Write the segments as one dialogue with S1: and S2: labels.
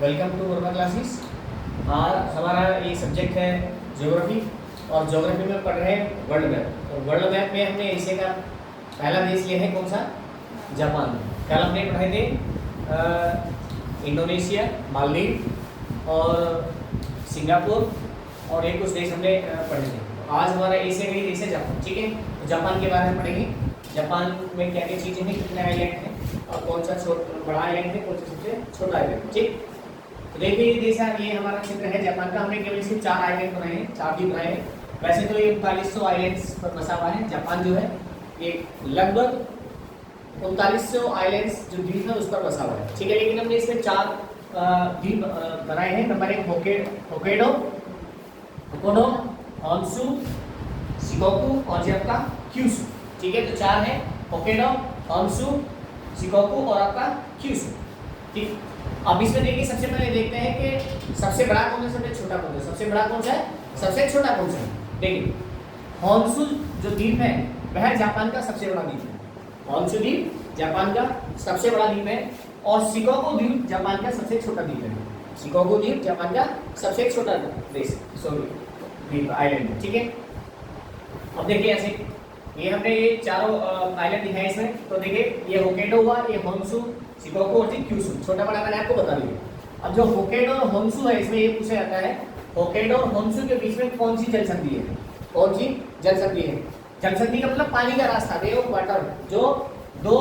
S1: Welcome to Verma classes. आज हमारा ये सब्जेक्ट है ज्योग्राफी और ज्योग्राफी में पढ़ रहे हैं वर्ल्ड मैप। और वर्ल्ड मैप में हमने एशिया का पहला देश लिया है कौन सा? जापान। कल हमने पढ़े थे इंडोनेशिया, मालदीव और सिंगापुर और एक कुछ देश हमने पढ़े थे। आज हमारा एशिया का देश है जापान। ठीक है, तो जापान के बारे में पढ़ेंगे। जापान में क्या क्या चीज़ें हैं, कितने आइलैंड हैं और कौन सा बड़ा आइलैंड है, कौन सा सबसे छोटा आइलैंड है। ठीक, तो देखिए ये देश है, ये हमारा क्षेत्र है जापान का। हमने केवल सिर्फ 4 आइलैंड बनाए हैं, 4 द्वीप बनाए हैं। वैसे तो ये 3900 आइलैंड्स पर बसा हुआ है। जापान जो है ये लगभग 3900 आइलैंड्स जो द्वीप है उस पर बसा हुआ है। ठीक है, लेकिन हमने इसमें 4 द्वीप बनाए हैं। Number 1 Hokkaido, Hokkaido, Honshu, Shikoku और ये आपका क्यूशू। ठीक है, तो 4 है, होक्काइडो, होन्शु, शिकोकू और आपका क्यूशू। ठीक, अब इसमें देखिए सबसे पहले देखते हैं कि सबसे बड़ा कौन है, सबसे छोटा कौन है। सबसे बड़ा कौन सा है, सबसे छोटा कौन सा है। देखिए होन्शु जो द्वीप है वह जापान का सबसे बड़ा द्वीप है। होन्शु द्वीप जापान का सबसे बड़ा द्वीप है और शिकोकू द्वीप जापान का सबसे छोटा द्वीप है। शिकोकू द्वीप जापान का सबसे छोटा देश द्वीप आइलैंड है। ठीक है, अब देखिए ऐसे ये हमने ये चारों आइलैंड दिखाए इसमें। तो देखिए ये होक्काइडो हुआ, ये होन्शु, शिकोकू और क्यूशू। छोटा बड़ा मैंने आपको बता दिया। अब जो होक्काइडो और होन्शु है इसमें ये पूछा जाता है होक्काइडो और होन्शु के बीच में कौन सी जल संधि है। कौन सी जल संधि है? जल संधि का मतलब पानी का रास्ता, वे ऑफ वाटर, जो दो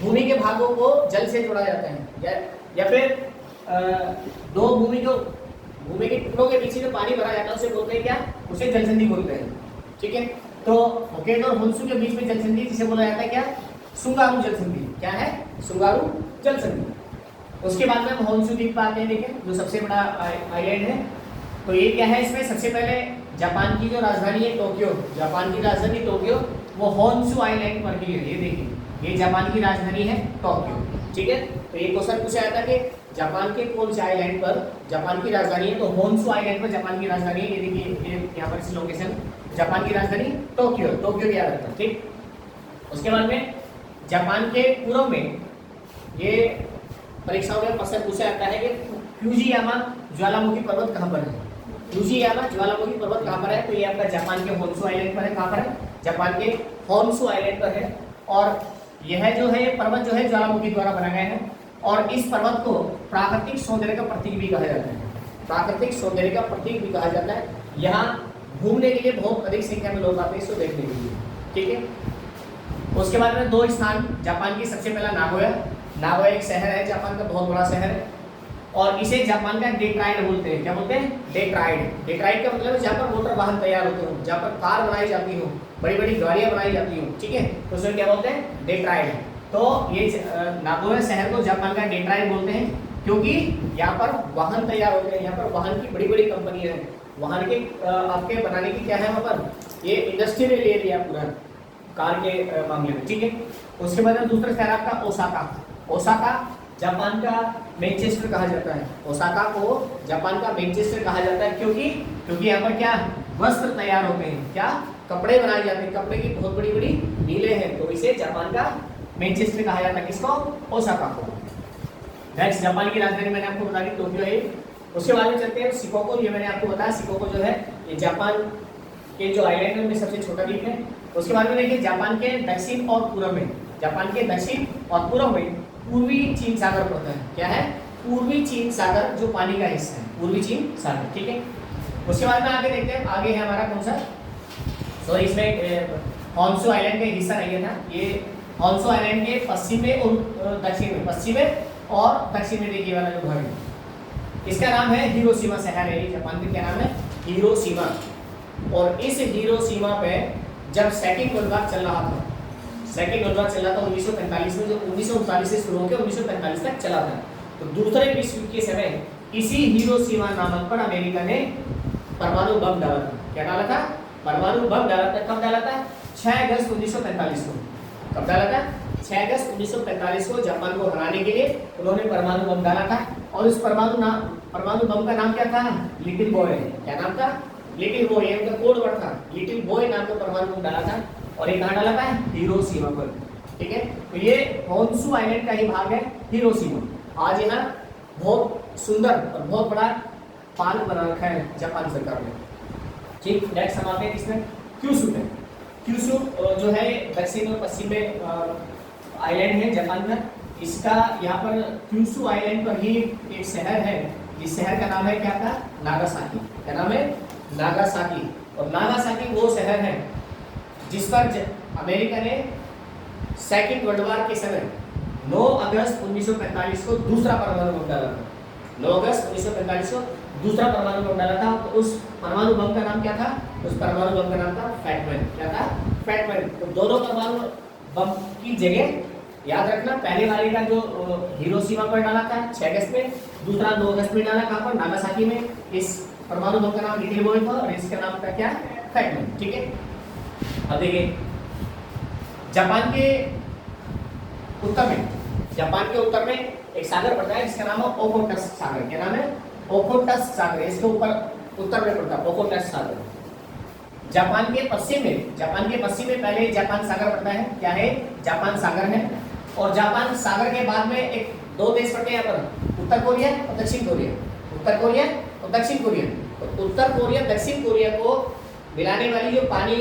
S1: भूमि के भागों को जल से जोड़ा जाता है या फिर दो भूमि के टुकड़ों के बीच में पानी भरा जाता है उसे बोलते हैं क्या? उसे जल संधि बोलते हैं। ठीक है, तो होक्काइडो और होन्शु के बीच में जल संधि जिसे बोला जाता है क्या? सुंगारू जल संधि। क्या है? सुंगारू जल संधि। उसके बाद में हम होन्शु द्वीप पर आते हैं। देखें जो सबसे बड़ा आइलैंड है, तो ये क्या है, इसमें सबसे पहले जापान की जो राजधानी है टोक्यो, जापान की राजधानी टोक्यो वो होन्शु आइलैंड पर ही है। ये देखिए ये जापान की राजधानी है टोक्यो। ठीक है, तो ये क्वेश्चन पूछा जाता है कि जापान के कौन से आइलैंड पर जापान की राजधानी है, तो होन्शु आइलैंड पर जापान की राजधानी है। ये देखिए यहाँ पर इस लोकेशन जापान की राजधानी टोक्यो, टोक्यो याद रखना। ठीक, उसके बाद में जापान के पूर्व में ये परीक्षाओं में प्रश्न पूछा जाता है कि फ्यूजियामा ज्वालामुखी पर्वत कहाँ पर है। फ्यूजियामा ज्वालामुखी पर्वत कहाँ पर है, तो ये आपका जापान के होन्शु आइलैंड पर है। कहाँ पर है? जापान के होन्शु आइलैंड पर है। और यह जो है पर्वत जो है ज्वालामुखी द्वारा बनाया गया है और इस पर्वत को प्राकृतिक सौंदर्य का प्रतीक भी कहा जाता है। प्राकृतिक सौंदर्य का प्रतीक भी कहा जाता है। यहाँ घूमने के लिए बहुत अधिक संख्या में लोग आते हैं इसको देखने के लिए। ठीक है, उसके बाद में 2 स्थान जापान की। सबसे पहला नागोया एक शहर है जापान का, बहुत बड़ा शहर है और इसे जापान का डेट्राइड बोलते हैं। क्या बोलते हैं? डेट्राइड। डेट्राइड का मतलब है जहाँ पर मोटर वाहन तैयार होते हो, जहाँ पर कार बनाई जाती हो, बड़ी बड़ी गाड़ियाँ बनाई जाती हो। ठीक है, तो उसमें क्या बोलते हैं? डेट्राइड। तो ये नागोया शहर को जापान का डेट्राइड बोलते हैं क्योंकि यहाँ पर वाहन तैयार होते हैं। यहाँ पर वाहन की बड़ी बड़ी कंपनियाँ हैं। वाहन के आपके बनाने की क्या है वहाँ पर, ये इंडस्ट्रियल एरिया पूरा कार के मामले में। ठीक है, उसके बाद दूसरा शहर आपका ओसाका। ओसाका जापान का मैनचेस्टर कहा जाता है। ओसाका को जापान का मैनचेस्टर कहा जाता है क्योंकि यहाँ पर क्या वस्त्र तैयार होते हैं, क्या कपड़े बनाए जाते हैं, कपड़े की बहुत बड़ी बड़ी मिलें हैं, तो इसे जापान का मैनचेस्टर कहा जाता है। किसको? ओसाका को। नेक्स्ट जापान की राजधानी मैंने आपको बता दी टोक्यो है। उसके बाद में चलते हैं शिकोकू। ये मैंने आपको बताया शिकोकू जो है ये जापान के जो आइलैंड है उनमें सबसे छोटा द्वीप है। उसके बाद में देखिए जापान के दक्षिण और पूर्व में, जापान के दक्षिण और पूर्व में पूर्वी चीन सागर पड़ता है। क्या है? पूर्वी चीन सागर जो पानी का हिस्सा है, पूर्वी चीन सागर। ठीक है, उसके बाद में आगे देखते हैं। आगे है हमारा कौन सा, सॉरी इसमें होन्शु आइलैंड का हिस्सा नहीं है था। ये होन्शु आइलैंड के पश्चिम में और दक्षिण में, पश्चिम में और दक्षिण में देखिए वाला जो भाग है इसका नाम है हिरोशिमा शहर है। जापान का क्या नाम है? हिरोशिमा। और इस हिरोशिमा पे जब सेकंड वर्ल्ड वॉर चल रहा था, सेकंड वर्ल्ड वॉर चल रहा था 1945 में, जो 1939 से शुरू होकर 1945 तक चला था। तो दूसरे विश्व युद्ध के समय इसी हिरोशिमा नामक पर अमेरिका ने परमाणु बम डाला था। क्या डाला था? परमाणु बम डाला था। कब डाला था? 6 अगस्त 1945 को। कब डाला था? 6 अगस्त 1945 को जापान को हराने के लिए उन्होंने परमाणु बम डाला था। और इस परमाणु बम का नाम क्या था? Little boy. क्या नाम था? Little boy. ये उनका कोड वर्ड था, लिटिल बॉय नाम का परमाणु बम डाला था। और ये कहाँ डाला था? हिरोशिमा पर। ठीक है, तो ये होन्शु आइलैंड का ही भाग है हिरोशिमा। आज यहाँ बहुत सुंदर और बहुत बड़ा पार्क बना रखा है जापान सरकार ने। ठीक, नेक्स्ट हम आते हैं इसमें क्यूशू में। क्यूशू जो है दक्षिण और पश्चिम में आइलैंड है जापान का। इसका यहाँ पर क्यूशू आइलैंड पर ही एक शहर है, इस शहर का नाम है क्या था, नागासाकी। क्या नाम है, नागासाकी। और नागासाकी वो शहर है जिस पर अमेरिका ने सेकेंड वर्ल्ड वॉर के समय 9 अगस्त 1945 को दूसरा परमाणु बम डाला था। 9 अगस्त 1945 को दूसरा परमाणु बम डाला था। तो उस परमाणु बम का नाम क्या था, उस परमाणु बम का नाम था फैटमैन। क्या था, फैटमैन। तो दोनों परमाणु बम की जगह याद रखना, पहले वाले का जो हिरोशिमा पर डाला था 6 अगस्त में, दूसरा 9 अगस्त में डाला, कहाँ पर, नागासाकी में। इस परमाणु बम का नाम लिटिल बॉय था और इसका नाम था क्या, फैटमैन। ठीक है, अब देखिए जापान के उत्तर में, जापान के उत्तर में एक सागर पड़ता है जिसका नाम है ओखोटस सागर। क्या नाम है, ओखोटस सागर। इसके ऊपर उत्तर में पड़ता है ओखोटस सागर। जापान के पश्चिम में, जापान के पश्चिम में पहले जापान सागर पड़ता है। क्या है, जापान सागर है। और जापान सागर के बाद में एक 2 देश पड़ते हैं यहाँ पर, उत्तर कोरिया और दक्षिण कोरिया। उत्तर कोरिया और दक्षिण कोरिया। तो उत्तर कोरिया दक्षिण कोरिया को मिलाने वाली जो पानी,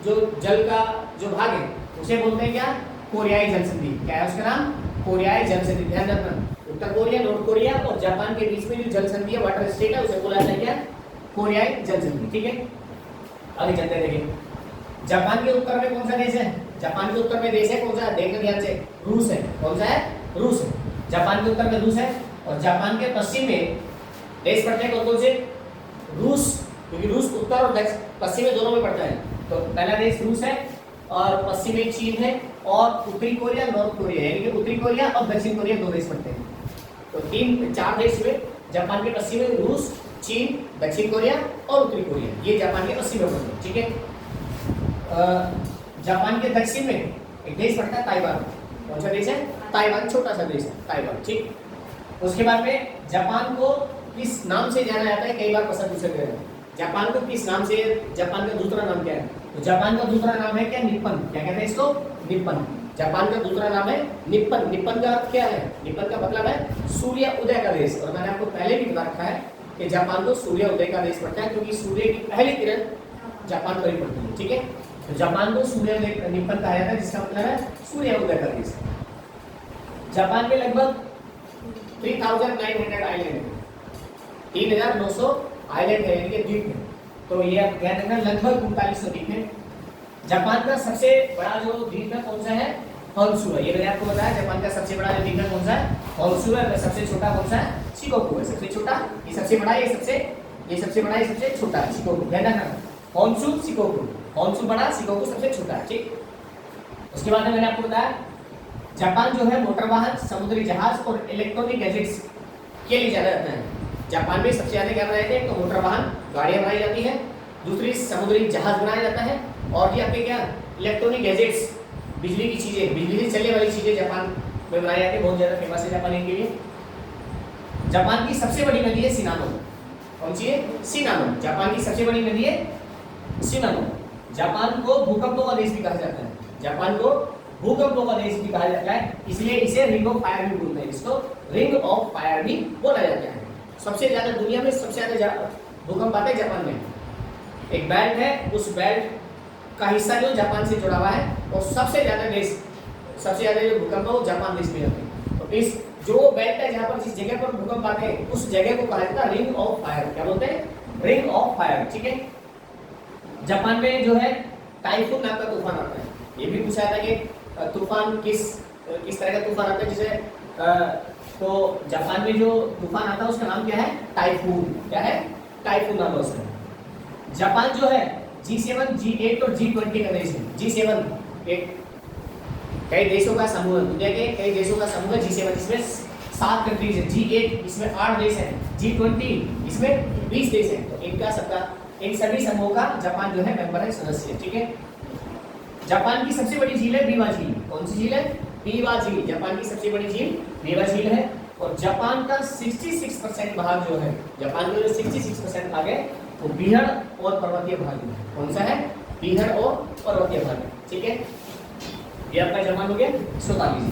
S1: जो जल का जो भाग है, उसे बोलते हैं क्या, कोरियाई जल संधि। क्या है उसका नाम, कोरियाई जल संधि। ध्यान रखना, उत्तर कोरिया, नॉर्थ कोरिया और जापान के बीच में जो जल संधि है, वाटर स्टेट है, उसे बोला जाता है क्या, कोरियाई जल संधि। ठीक है, आगे चलते हैं। देखिए जापान के उत्तर में कौन सा देश है, जापान के उत्तर में देश है कौन सा, देखना ध्यान से, रूस है। कौन सा है, रूस है। जापान के उत्तर में रूस है। और जापान के पश्चिम में देश पड़ते हैं कौन से, रूस, क्योंकि रूस उत्तर और पश्चिम में दोनों में पड़ता है। तो पहला देश रूस है और पश्चिम में चीन है और उत्तरी कोरिया, नॉर्थ कोरिया, यानी कि उत्तरी कोरिया और दक्षिण कोरिया 2 देश पड़ते हैं। तो 4 देश हुए जापान के पश्चिम में, रूस, चीन, दक्षिण कोरिया और उत्तरी कोरिया, ये जापान के पश्चिम में पड़ते हैं। ठीक है, जापान के दक्षिण में एक देश पड़ता है ताइवान। कौन सा देश है, ताइवान, छोटा सा देश है ताइवान। ठीक, उसके बाद में जापान को किस नाम से जाना जाता है, कई बार प्रश्न पूछा गया है, जापान को किस नाम से, जापान का दूसरा नाम क्या है। तो जापान का दूसरा नाम है क्या, निप्पन। क्या कहते हैं इसको, निप्पन। जापान का दूसरा नाम है निप्पन। निप्पन का अर्थ क्या है, निप्पन का मतलब है सूर्य उदय का देश। और मैंने आपको पहले भी बता रखा है कि जापान को सूर्य उदय का देश पड़ता है, क्योंकि सूर्य की पहली किरण जापान पर ही पड़ती है। ठीक है, तो जापान को सूर्य उदय निप्पन कहा जाता है, जिसका मतलब है सूर्य उदय का देश। जापान में लगभग 3900 आइलैंड है, 3900 आइलैंड है, यानी कि द्वीप है। तो ये आप ध्यान रखना, लगभग 3900 द्वीप है। जापान का सबसे बड़ा जो द्वीप है कौन सा है, होन्शु है। ये मैंने आपको बताया, जापान का सबसे बड़ा जो द्वीप है कौन सा है, होन्शु है। सबसे छोटा कौन सा है, शिकोकू है। सबसे छोटा, ये सबसे बड़ा, ये सबसे बड़ा, ये सबसे छोटा है, शिकोकू। ध्यान रखना, होन्शु, शिकोकू, होन्शु बड़ा, शिकोकू सबसे छोटा है। ठीक, उसके बाद में मैंने आपको बताया जापान जो है मोटर वाहन, समुद्री जहाज और इलेक्ट्रॉनिक गैजेट्स के लिए जाना जाता है। जापान में सबसे ज्यादा क्या बनाए जाते हैं, तो मोटर वाहन, गाड़ियां बनाई जाती है, दूसरी समुद्री जहाज बनाया जाता है, और ये आपके क्या, इलेक्ट्रॉनिक गैजेट्स, बिजली की चीजें, बिजली से चलने वाली चीजें जापान में बनाई जाती है। बहुत ज्यादा फेमस है जापान के लिए। जापान की सबसे बड़ी नदी है सिनामो। कौन सी है, सिनामो। जापान की सबसे बड़ी नदी है सिनामो। जापान को भूकंपों का देश भी कहा जाता है, जापान को भूकंपों का देश भी कहा जाता है, इसलिए इसे रिंग ऑफ फायर भी बोलते हैं, इसको रिंग ऑफ फायर भी बोला जाता है। सबसे ज्यादा दुनिया में सबसे ज्यादा भूकंप आते हैं जापान में। एक बेल्ट है, उस बेल्ट का हिस्सा जो जापान से जुड़ा हुआ है, और सबसे ज्यादा देश, सबसे ज्यादा जो भूकंप है वो जापान देश में आते हैं। तो इस जो बेल्ट है, जहाँ पर जिस जगह पर भूकंप आते हैं, उस जगह को कहा जाता है रिंग ऑफ फायर। क्या बोलते हैं, रिंग ऑफ फायर। ठीक है, जापान में जो है टाइफून नाम का तूफान आता है। ये भी पूछा था कि तूफान किस तरह का तूफान आता है, जिसे तो जापान में जो तूफान आता है उसका नाम क्या है, टाइफून। क्या है, टाइफून नाम है उसका। जापान जो है G7, G8 और G20 का देश है। G7 एक कई देशों का समूह है, दुनिया के कई देशों का समूह है G7, इसमें 7 कंट्रीज है। G8 इसमें 8 देश हैं, G20 इसमें 20 देश हैं। तो इनका सबका, इन सभी समूह का जापान जो है मेंबर है, सदस्य है। ठीक है, जापान की सबसे बड़ी झील है बीवा झील। कौन सी झील है, बीवा झील। जापान की सबसे बड़ी झील बीवा झील है। और जापान का 66% भाग जो है, जापान का जो 66% भाग है वो बीहड़ और पर्वतीय भाग है। कौन सा है, बीहड़ और पर्वतीय भाग है। ठीक है, ये आपका जापान हो गया। 44